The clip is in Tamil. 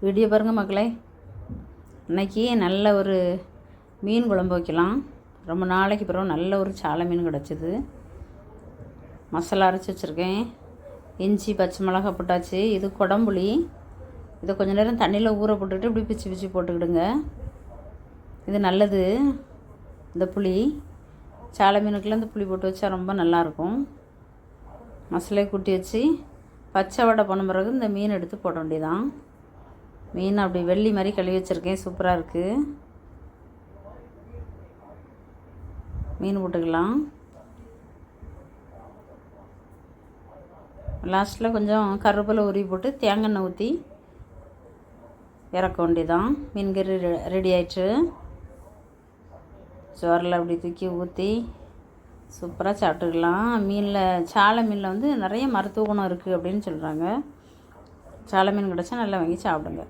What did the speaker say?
வீடியோ பாருங்கள் மக்களே. இன்றைக்கி நல்ல ஒரு மீன் குழம்பு வைக்கலாம். ரொம்ப நாளைக்கு பிறகு நல்ல ஒரு சாலை மீன் கிடச்சிது. மசாலா அரைச்சி வச்சுருக்கேன். இஞ்சி பச்சை மிளகா போட்டாச்சு. இது குடம்புளி. இதை கொஞ்சம் நேரம் தண்ணியில் ஊற போட்டுக்கிட்டு இப்படி பிச்சு பிச்சு போட்டுக்கிடுங்க. இது நல்லது. இந்த புளி சாலை மீனுக்கெல்லாம் இந்த புளி போட்டு வச்சா ரொம்ப நல்லாயிருக்கும். மசாலையை கூட்டி வச்சு பச்சை வடை போன பிறகு இந்த மீன் எடுத்து போட வேண்டியதான். மீன் அப்படி வெள்ளி மாதிரி கழுவி வச்சுருக்கேன். சூப்பராக இருக்குது. மீன் போட்டுக்கலாம். லாஸ்ட்டில் கொஞ்சம் கருவேப்பிலை உருவி போட்டு தேங்காய் எண்ணெய் ஊற்றி இறக்க வேண்டியதான். மீன் கறி ரெடி ஆயிடுச்சு. சோறில் அப்படி தூக்கி ஊற்றி சூப்பராக சாப்பிட்டுக்கலாம். மீனில் சாலை மீனில் வந்து நிறைய மருத்துவ குணம் இருக்குது அப்படின்னு சொல்கிறாங்க. சாலை மீன் கிடச்சா நல்லா வாங்கி சாப்பிடுங்க.